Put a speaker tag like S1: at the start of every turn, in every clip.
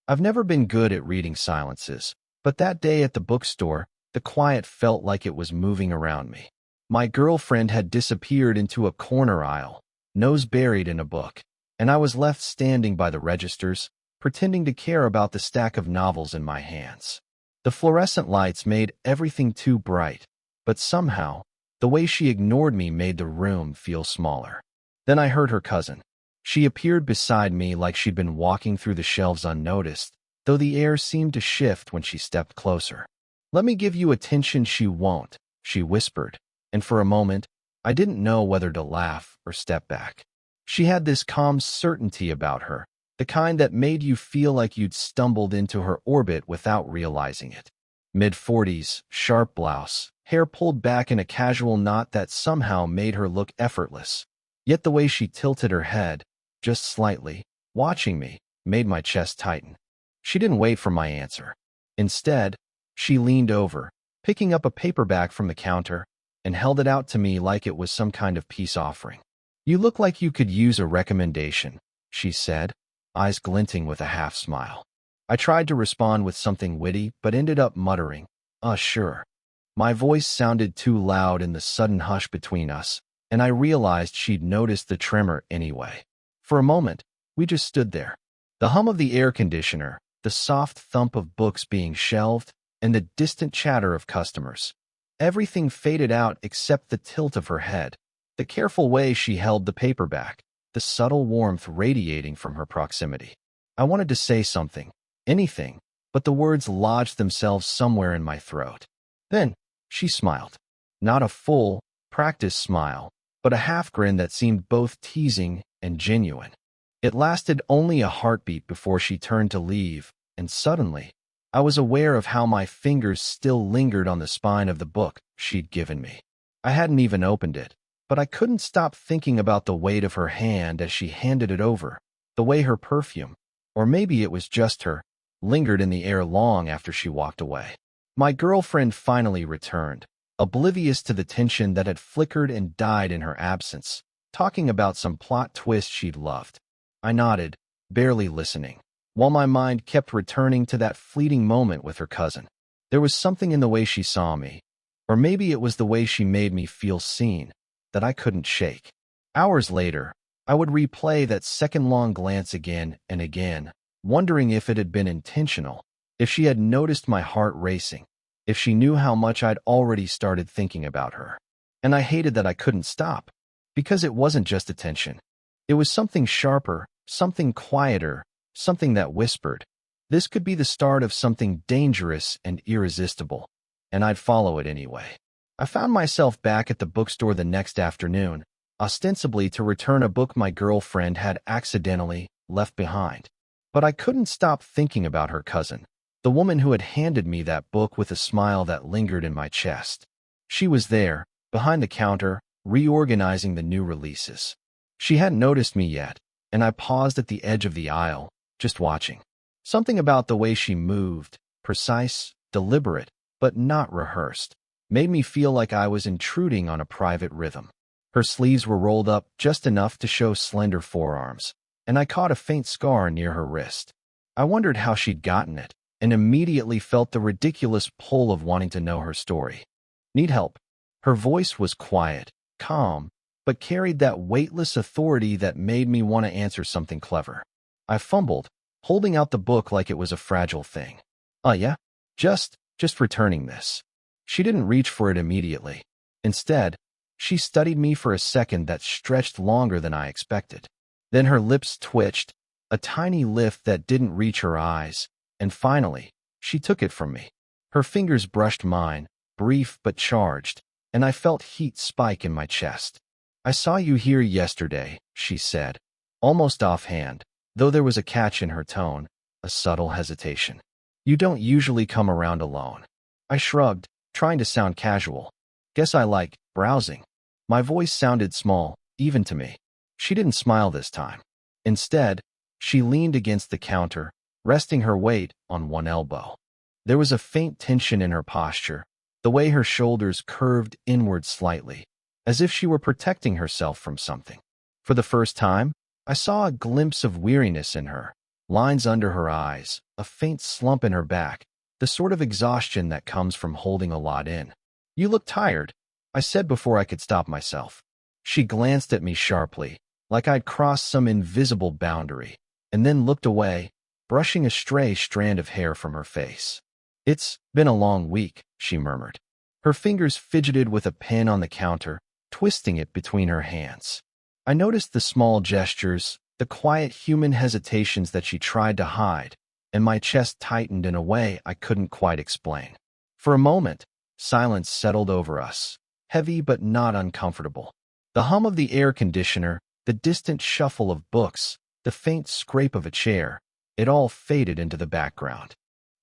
S1: I've never been good at reading silences, but that day at the bookstore, the quiet felt like it was moving around me. My girlfriend had disappeared into a corner aisle, nose buried in a book, and I was left standing by the registers, pretending to care about the stack of novels in my hands. The fluorescent lights made everything too bright, but somehow, the way she ignored me made the room feel smaller. Then I heard her cousin. She appeared beside me like she'd been walking through the shelves unnoticed, though the air seemed to shift when she stepped closer. "Let me give you attention she won't," she whispered, and for a moment, I didn't know whether to laugh or step back. She had this calm certainty about her, the kind that made you feel like you'd stumbled into her orbit without realizing it. Mid-40s, sharp blouse, hair pulled back in a casual knot that somehow made her look effortless. Yet the way she tilted her head, just slightly, watching me, made my chest tighten. She didn't wait for my answer. Instead, she leaned over, picking up a paperback from the counter, and held it out to me like it was some kind of peace offering. "You look like you could use a recommendation," she said, eyes glinting with a half-smile. I tried to respond with something witty, but ended up muttering, Sure." My voice sounded too loud in the sudden hush between us, and I realized she'd noticed the tremor anyway. For a moment, we just stood there. The hum of the air conditioner, the soft thump of books being shelved, and the distant chatter of customers. Everything faded out except the tilt of her head, the careful way she held the paperback, the subtle warmth radiating from her proximity. I wanted to say something, anything, but the words lodged themselves somewhere in my throat. Then, she smiled. Not a full, practiced smile, but a half-grin that seemed both teasing and genuine. It lasted only a heartbeat before she turned to leave, and suddenly, I was aware of how my fingers still lingered on the spine of the book she'd given me. I hadn't even opened it, but I couldn't stop thinking about the weight of her hand as she handed it over, the way her perfume, or maybe it was just her, lingered in the air long after she walked away. My girlfriend finally returned, oblivious to the tension that had flickered and died in her absence, talking about some plot twist she'd loved. I nodded, barely listening, while my mind kept returning to that fleeting moment with her cousin. There was something in the way she saw me, or maybe it was the way she made me feel seen, that I couldn't shake. Hours later, I would replay that second-long glance again and again, wondering if it had been intentional, if she had noticed my heart racing, if she knew how much I'd already started thinking about her. And I hated that I couldn't stop, because it wasn't just attention. It was something sharper, something quieter, something that whispered, this could be the start of something dangerous and irresistible, and I'd follow it anyway. I found myself back at the bookstore the next afternoon, ostensibly to return a book my girlfriend had accidentally left behind. But I couldn't stop thinking about her cousin, the woman who had handed me that book with a smile that lingered in my chest. She was there, behind the counter, reorganizing the new releases. She hadn't noticed me yet, and I paused at the edge of the aisle, just watching. Something about the way she moved, precise, deliberate, but not rehearsed, made me feel like I was intruding on a private rhythm. Her sleeves were rolled up just enough to show slender forearms, and I caught a faint scar near her wrist. I wondered how she'd gotten it, and immediately felt the ridiculous pull of wanting to know her story. "Need help?" Her voice was quiet, calm, but carried that weightless authority that made me want to answer something clever. I fumbled, holding out the book like it was a fragile thing. Yeah? Just returning this." She didn't reach for it immediately. Instead, she studied me for a second that stretched longer than I expected. Then her lips twitched, a tiny lift that didn't reach her eyes, and finally, she took it from me. Her fingers brushed mine, brief but charged, and I felt heat spike in my chest. "I saw you here yesterday," she said, almost offhand, though there was a catch in her tone, a subtle hesitation. "You don't usually come around alone." I shrugged, trying to sound casual. "Guess I like browsing." My voice sounded small, even to me. She didn't smile this time. Instead, she leaned against the counter, resting her weight on one elbow. There was a faint tension in her posture, the way her shoulders curved inward slightly, as if she were protecting herself from something. For the first time, I saw a glimpse of weariness in her, lines under her eyes, a faint slump in her back, the sort of exhaustion that comes from holding a lot in. "You look tired," I said before I could stop myself. She glanced at me sharply, like I'd crossed some invisible boundary, and then looked away, brushing a stray strand of hair from her face. "It's been a long week," she murmured. Her fingers fidgeted with a pen on the counter, twisting it between her hands. I noticed the small gestures, the quiet human hesitations that she tried to hide, and my chest tightened in a way I couldn't quite explain. For a moment, silence settled over us, heavy but not uncomfortable. The hum of the air conditioner, the distant shuffle of books, the faint scrape of a chair, it all faded into the background.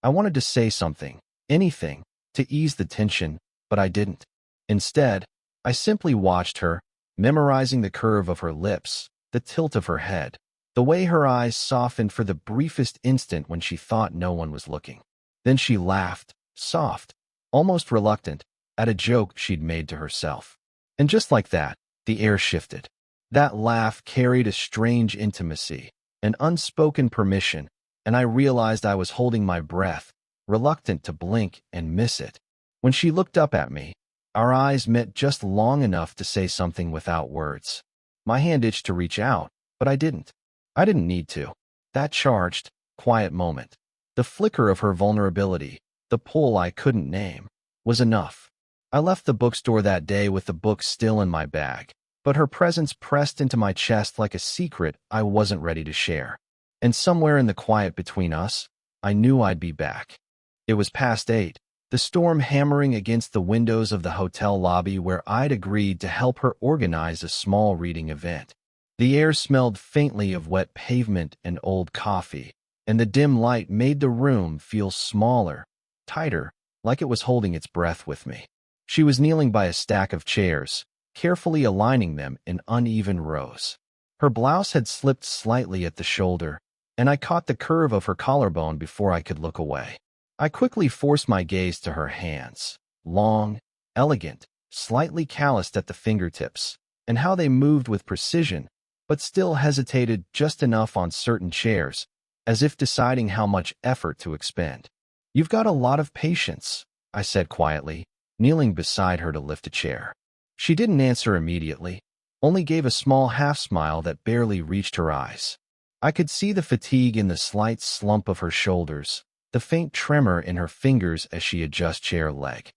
S1: I wanted to say something, anything, to ease the tension, but I didn't. Instead, I simply watched her, memorizing the curve of her lips, the tilt of her head, the way her eyes softened for the briefest instant when she thought no one was looking. Then she laughed, soft, almost reluctant, at a joke she'd made to herself. And just like that, the air shifted. That laugh carried a strange intimacy, an unspoken permission, and I realized I was holding my breath, reluctant to blink and miss it. When she looked up at me, our eyes met just long enough to say something without words. My hand itched to reach out, but I didn't. I didn't need to. That charged, quiet moment, the flicker of her vulnerability, the pull I couldn't name, was enough. I left the bookstore that day with the book still in my bag, but her presence pressed into my chest like a secret I wasn't ready to share. And somewhere in the quiet between us, I knew I'd be back. It was past 8, the storm hammering against the windows of the hotel lobby where I'd agreed to help her organize a small reading event. The air smelled faintly of wet pavement and old coffee, and the dim light made the room feel smaller, tighter, like it was holding its breath with me. She was kneeling by a stack of chairs, carefully aligning them in uneven rows. Her blouse had slipped slightly at the shoulder, and I caught the curve of her collarbone before I could look away. I quickly forced my gaze to her hands, long, elegant, slightly calloused at the fingertips, and how they moved with precision, but still hesitated just enough on certain chairs, as if deciding how much effort to expend. "You've got a lot of patience," I said quietly, kneeling beside her to lift a chair. She didn't answer immediately, only gave a small half-smile that barely reached her eyes. I could see the fatigue in the slight slump of her shoulders, the faint tremor in her fingers as she adjusted chair leg.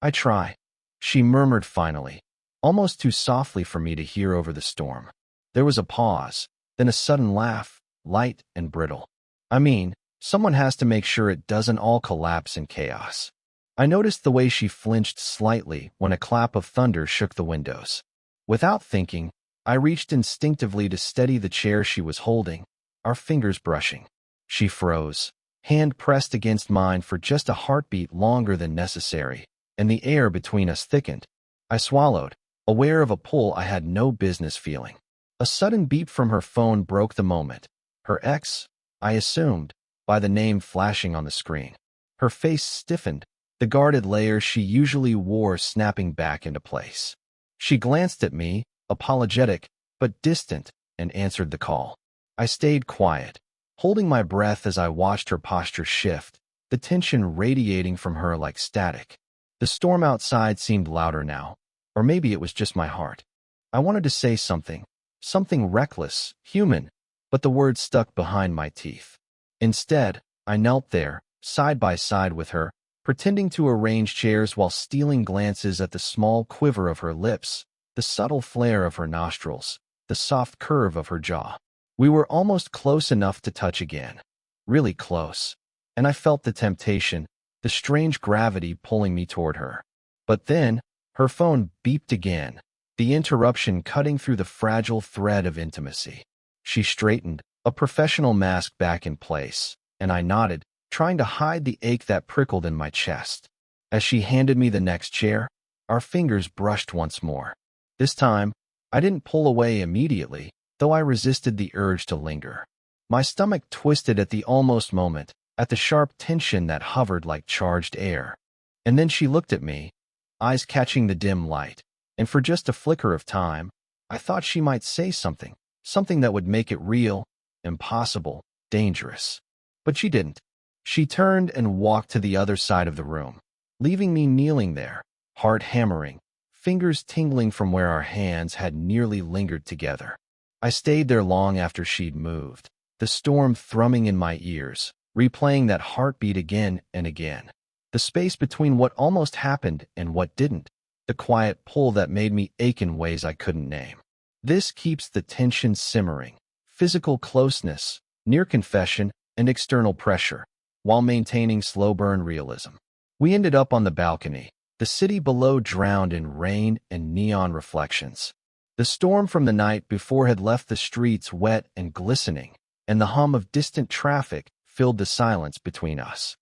S1: "I try," she murmured finally, almost too softly for me to hear over the storm. There was a pause, then a sudden laugh, light and brittle. "I mean, someone has to make sure it doesn't all collapse in chaos." I noticed the way she flinched slightly when a clap of thunder shook the windows. Without thinking, I reached instinctively to steady the chair she was holding, our fingers brushing. She froze, hand pressed against mine for just a heartbeat longer than necessary, and the air between us thickened. I swallowed, aware of a pull I had no business feeling. A sudden beep from her phone broke the moment. Her ex, I assumed, by the name flashing on the screen. Her face stiffened, the guarded layers she usually wore snapping back into place. She glanced at me, apologetic, but distant, and answered the call. I stayed quiet, holding my breath as I watched her posture shift, the tension radiating from her like static. The storm outside seemed louder now, or maybe it was just my heart. I wanted to say something, something reckless, human, but the words stuck behind my teeth. Instead, I knelt there, side by side with her, pretending to arrange chairs while stealing glances at the small quiver of her lips, the subtle flare of her nostrils, the soft curve of her jaw. We were almost close enough to touch again, really close, and I felt the temptation, the strange gravity pulling me toward her. But then, her phone beeped again, the interruption cutting through the fragile thread of intimacy. She straightened, a professional mask back in place, and I nodded, trying to hide the ache that prickled in my chest. As she handed me the next chair, our fingers brushed once more. This time, I didn't pull away immediately, though I resisted the urge to linger. My stomach twisted at the almost moment, at the sharp tension that hovered like charged air. And then she looked at me, eyes catching the dim light, and for just a flicker of time, I thought she might say something, something that would make it real, impossible, dangerous. But she didn't. She turned and walked to the other side of the room, leaving me kneeling there, heart hammering, fingers tingling from where our hands had nearly lingered together. I stayed there long after she'd moved, the storm thrumming in my ears, replaying that heartbeat again and again. The space between what almost happened and what didn't, the quiet pull that made me ache in ways I couldn't name. This keeps the tension simmering, physical closeness, near confession, and external pressure, while maintaining slow-burn realism. We ended up on the balcony, the city below drowned in rain and neon reflections. The storm from the night before had left the streets wet and glistening, and the hum of distant traffic filled the silence between us.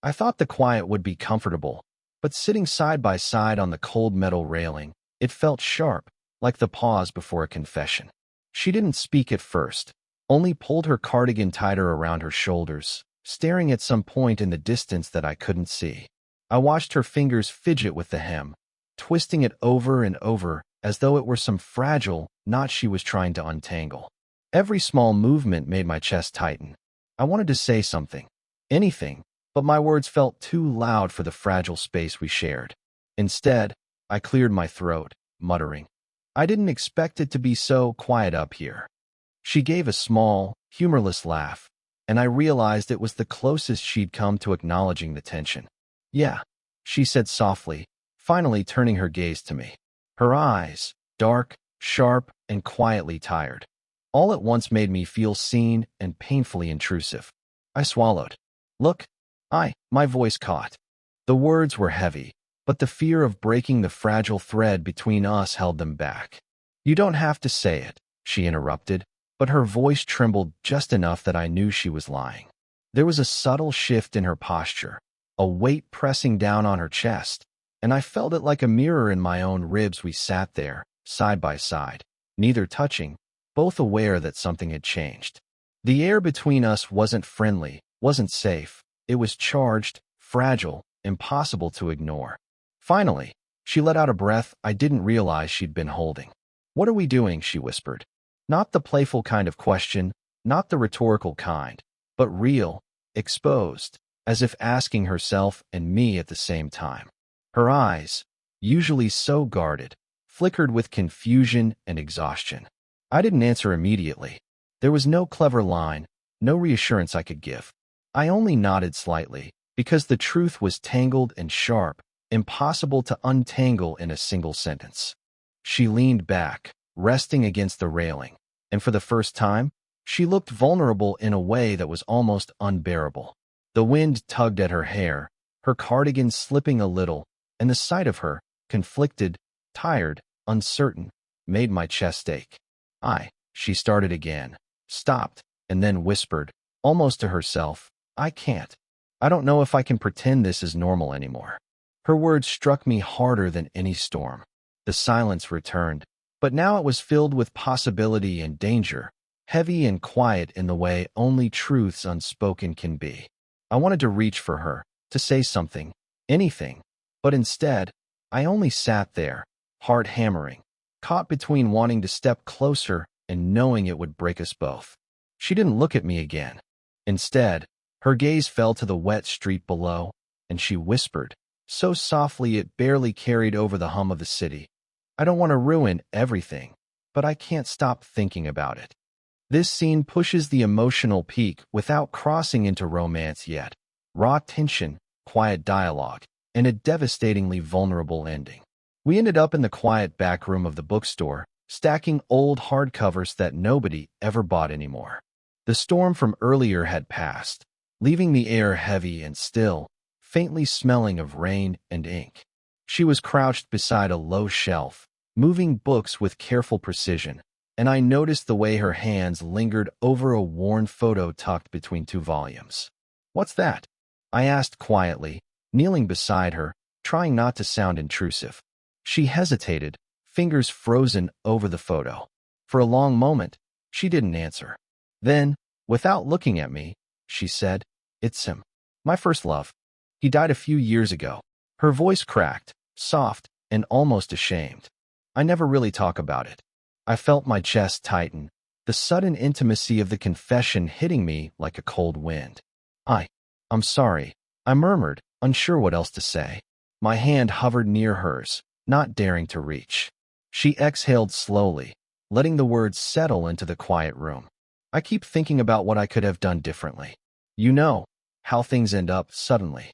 S1: I thought the quiet would be comfortable, but sitting side by side on the cold metal railing, it felt sharp, like the pause before a confession. She didn't speak at first, only pulled her cardigan tighter around her shoulders, staring at some point in the distance that I couldn't see. I watched her fingers fidget with the hem, twisting it over and over as though it were some fragile knot she was trying to untangle. Every small movement made my chest tighten. I wanted to say something, anything, but my words felt too loud for the fragile space we shared. Instead, I cleared my throat, muttering, "I didn't expect it to be so quiet up here." She gave a small, humorless laugh, and I realized it was the closest she'd come to acknowledging the tension. "Yeah," she said softly, finally turning her gaze to me. Her eyes, dark, sharp, and quietly tired, all at once made me feel seen and painfully intrusive. I swallowed. "Look, my voice caught. The words were heavy, but the fear of breaking the fragile thread between us held them back. "You don't have to say it," she interrupted, but her voice trembled just enough that I knew she was lying. There was a subtle shift in her posture, a weight pressing down on her chest, and I felt it like a mirror in my own ribs. We sat there, side by side, neither touching, both aware that something had changed. The air between us wasn't friendly, wasn't safe. It was charged, fragile, impossible to ignore. Finally, she let out a breath I didn't realize she'd been holding. "What are we doing?" she whispered. Not the playful kind of question, not the rhetorical kind, but real, exposed, as if asking herself and me at the same time. Her eyes, usually so guarded, flickered with confusion and exhaustion. I didn't answer immediately. There was no clever line, no reassurance I could give. I only nodded slightly, because the truth was tangled and sharp, impossible to untangle in a single sentence. She leaned back, resting against the railing, and for the first time, she looked vulnerable in a way that was almost unbearable. The wind tugged at her hair, her cardigan slipping a little, and the sight of her, conflicted, tired, uncertain, made my chest ache. She started again, stopped, and then whispered, almost to herself, "I can't. I don't know if I can pretend this is normal anymore." Her words struck me harder than any storm. The silence returned, but now it was filled with possibility and danger, heavy and quiet in the way only truths unspoken can be. I wanted to reach for her, to say something, anything, but instead, I only sat there, heart hammering, caught between wanting to step closer and knowing it would break us both. She didn't look at me again. Instead, her gaze fell to the wet street below, and she whispered, so softly it barely carried over the hum of the city, "I don't want to ruin everything, but I can't stop thinking about it." This scene pushes the emotional peak without crossing into romance yet. Raw tension, quiet dialogue, and a devastatingly vulnerable ending. We ended up in the quiet back room of the bookstore, stacking old hardcovers that nobody ever bought anymore. The storm from earlier had passed, leaving the air heavy and still, faintly smelling of rain and ink. She was crouched beside a low shelf, moving books with careful precision, and I noticed the way her hands lingered over a worn photo tucked between two volumes. "What's that?" I asked quietly, kneeling beside her, trying not to sound intrusive. She hesitated, fingers frozen over the photo. For a long moment, she didn't answer. Then, without looking at me, she said, "It's him. My first love. He died a few years ago." Her voice cracked, soft, and almost ashamed. "I never really talk about it." I felt my chest tighten, the sudden intimacy of the confession hitting me like a cold wind. I'm sorry, I murmured, unsure what else to say. My hand hovered near hers, not daring to reach. She exhaled slowly, letting the words settle into the quiet room. I keep thinking about what I could have done differently. You know, how things end up suddenly.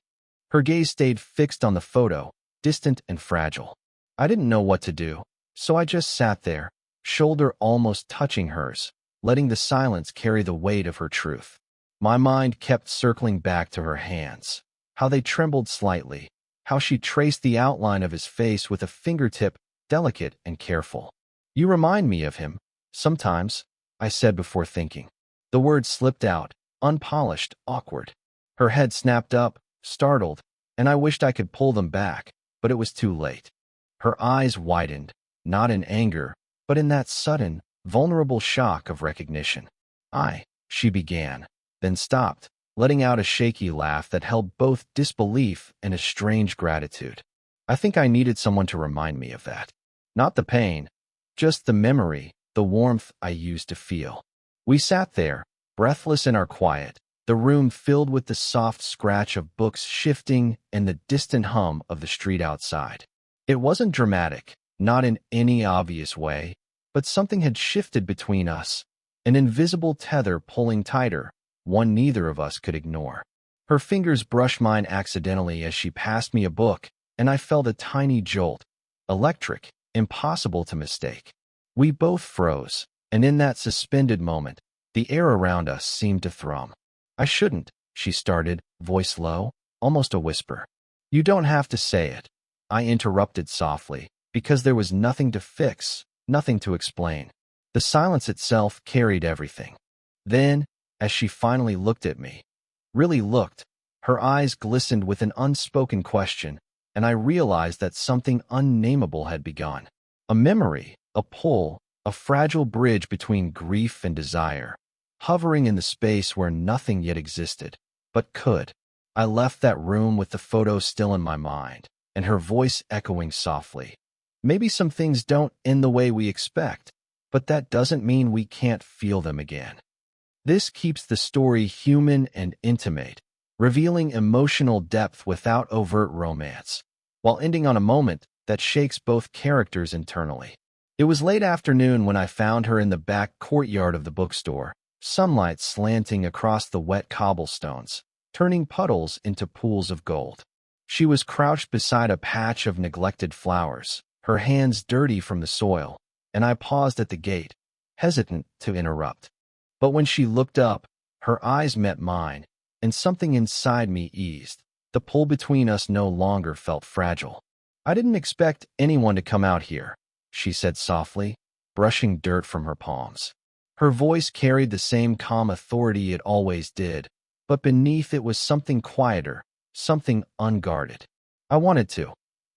S1: Her gaze stayed fixed on the photo, distant and fragile. I didn't know what to do, so I just sat there, shoulder almost touching hers, letting the silence carry the weight of her truth. My mind kept circling back to her hands, how they trembled slightly, how she traced the outline of his face with a fingertip, delicate and careful. You remind me of him, sometimes, I said before thinking. The words slipped out, unpolished, awkward. Her head snapped up, startled, and I wished I could pull them back, but it was too late. Her eyes widened, not in anger, but in that sudden, vulnerable shock of recognition. She began, then stopped, letting out a shaky laugh that held both disbelief and a strange gratitude. I think I needed someone to remind me of that. Not the pain, just the memory, the warmth I used to feel. We sat there, breathless in our quiet, the room filled with the soft scratch of books shifting and the distant hum of the street outside. It wasn't dramatic, not in any obvious way, but something had shifted between us, an invisible tether pulling tighter, one neither of us could ignore. Her fingers brushed mine accidentally as she passed me a book, and I felt a tiny jolt. Electric, impossible to mistake. We both froze, and in that suspended moment, the air around us seemed to thrum. I shouldn't, she started, voice low, almost a whisper. You don't have to say it, I interrupted softly, because there was nothing to fix, nothing to explain. The silence itself carried everything. Then, as she finally looked at me, really looked, her eyes glistened with an unspoken question, and I realized that something unnameable had begun. A memory, a pull, a fragile bridge between grief and desire, hovering in the space where nothing yet existed, but could. I left that room with the photo still in my mind, and her voice echoing softly. Maybe some things don't end the way we expect, but that doesn't mean we can't feel them again. This keeps the story human and intimate, revealing emotional depth without overt romance, while ending on a moment that shakes both characters internally. It was late afternoon when I found her in the back courtyard of the bookstore, sunlight slanting across the wet cobblestones, turning puddles into pools of gold. She was crouched beside a patch of neglected flowers, her hands dirty from the soil, and I paused at the gate, hesitant to interrupt. But when she looked up, her eyes met mine, and something inside me eased. The pull between us no longer felt fragile. I didn't expect anyone to come out here, she said softly, brushing dirt from her palms. Her voice carried the same calm authority it always did, but beneath it was something quieter, something unguarded. I wanted to,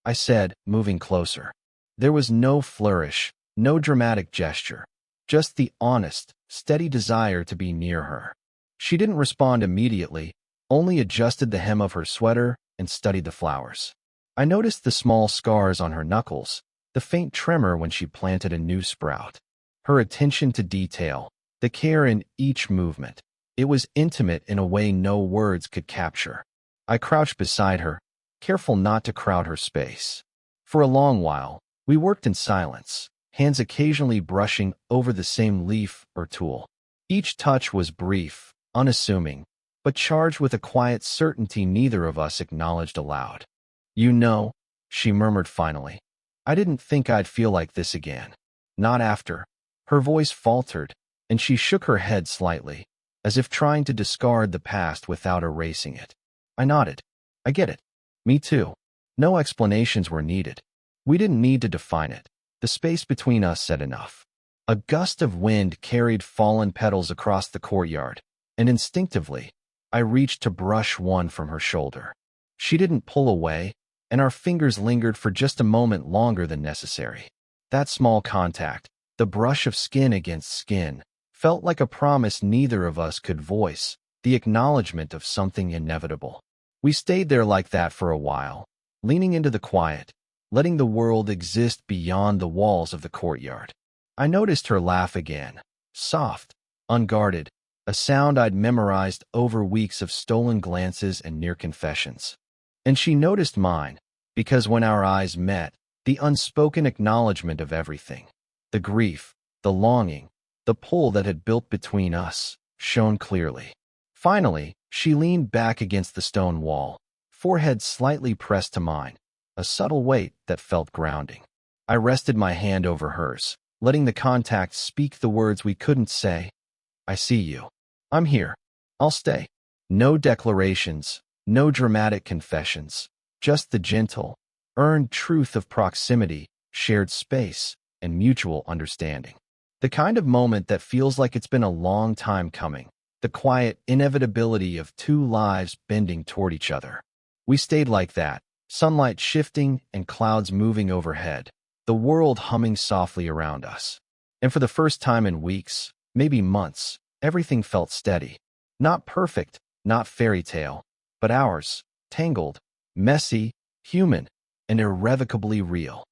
S1: I said, moving closer. There was no flourish, no dramatic gesture, just the honest, steady desire to be near her. She didn't respond immediately, only adjusted the hem of her sweater and studied the flowers. I noticed the small scars on her knuckles, the faint tremor when she planted a new sprout. Her attention to detail, the care in each movement. It was intimate in a way no words could capture. I crouched beside her, careful not to crowd her space. For a long while, we worked in silence, hands occasionally brushing over the same leaf or tool. Each touch was brief, unassuming, but charged with a quiet certainty neither of us acknowledged aloud. You know, she murmured finally, I didn't think I'd feel like this again. Not after. Her voice faltered, and she shook her head slightly, as if trying to discard the past without erasing it. I nodded. I get it. Me too. No explanations were needed. We didn't need to define it. The space between us said enough. A gust of wind carried fallen petals across the courtyard, and instinctively, I reached to brush one from her shoulder. She didn't pull away, and our fingers lingered for just a moment longer than necessary. That small contact, the brush of skin against skin, felt like a promise neither of us could voice, the acknowledgement of something inevitable. We stayed there like that for a while, leaning into the quiet, letting the world exist beyond the walls of the courtyard. I noticed her laugh again, soft, unguarded, a sound I'd memorized over weeks of stolen glances and near confessions. And she noticed mine, because when our eyes met, the unspoken acknowledgement of everything, the grief, the longing, the pull that had built between us, shone clearly. Finally, she leaned back against the stone wall, forehead slightly pressed to mine, a subtle weight that felt grounding. I rested my hand over hers, letting the contact speak the words we couldn't say. I see you. I'm here. I'll stay. No declarations, no dramatic confessions, just the gentle, earned truth of proximity, shared space, and mutual understanding. The kind of moment that feels like it's been a long time coming, the quiet inevitability of two lives bending toward each other. We stayed like that, sunlight shifting and clouds moving overhead, the world humming softly around us. And for the first time in weeks, maybe months, everything felt steady. Not perfect, not fairy tale, but ours, tangled, messy, human, and irrevocably real.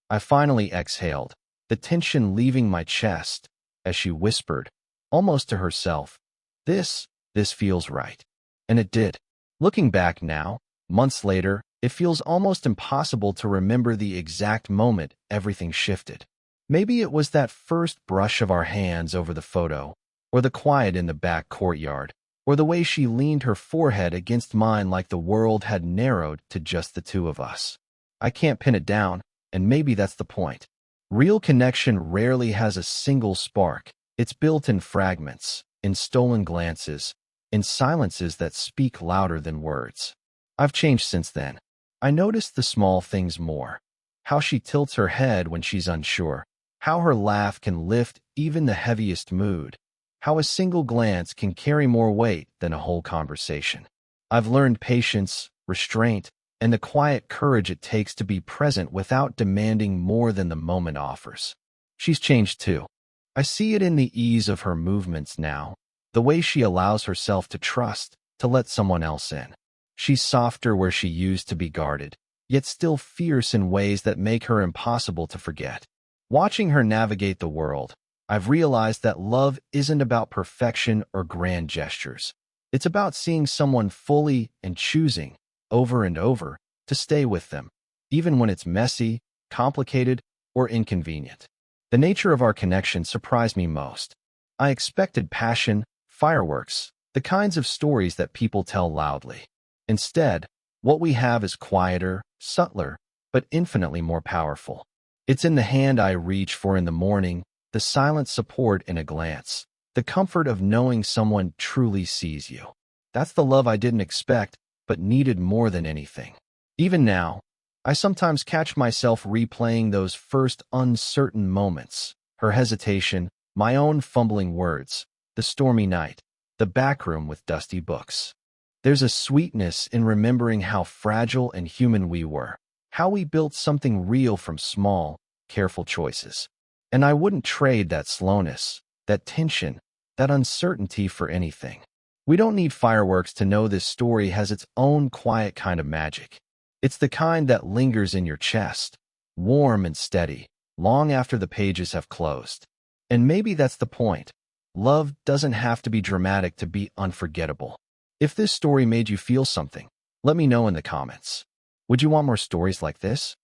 S1: I finally exhaled, the tension leaving my chest, as she whispered, almost to herself, This feels right. And it did. Looking back now, months later, it feels almost impossible to remember the exact moment everything shifted. Maybe it was that first brush of our hands over the photo, or the quiet in the back courtyard, or the way she leaned her forehead against mine like the world had narrowed to just the two of us. I can't pin it down, and maybe that's the point. Real connection rarely has a single spark. It's built in fragments, in stolen glances, in silences that speak louder than words. I've changed since then. I notice the small things more. How she tilts her head when she's unsure. How her laugh can lift even the heaviest mood. How a single glance can carry more weight than a whole conversation. I've learned patience, restraint, and the quiet courage it takes to be present without demanding more than the moment offers. She's changed too. I see it in the ease of her movements now, the way she allows herself to trust, to let someone else in. She's softer where she used to be guarded, yet still fierce in ways that make her impossible to forget. Watching her navigate the world, I've realized that love isn't about perfection or grand gestures. It's about seeing someone fully and choosing, over and over, to stay with them, even when it's messy, complicated, or inconvenient. The nature of our connection surprised me most. I expected passion, fireworks, the kinds of stories that people tell loudly. Instead, what we have is quieter, subtler, but infinitely more powerful. It's in the hand I reach for in the morning, the silent support in a glance, the comfort of knowing someone truly sees you. That's the love I didn't expect, but needed more than anything. Even now, I sometimes catch myself replaying those first uncertain moments, her hesitation, my own fumbling words, the stormy night, the back room with dusty books. There's a sweetness in remembering how fragile and human we were, how we built something real from small, careful choices. And I wouldn't trade that slowness, that tension, that uncertainty for anything. We don't need fireworks to know this story has its own quiet kind of magic. It's the kind that lingers in your chest, warm and steady, long after the pages have closed. And maybe that's the point. Love doesn't have to be dramatic to be unforgettable. If this story made you feel something, let me know in the comments. Would you want more stories like this?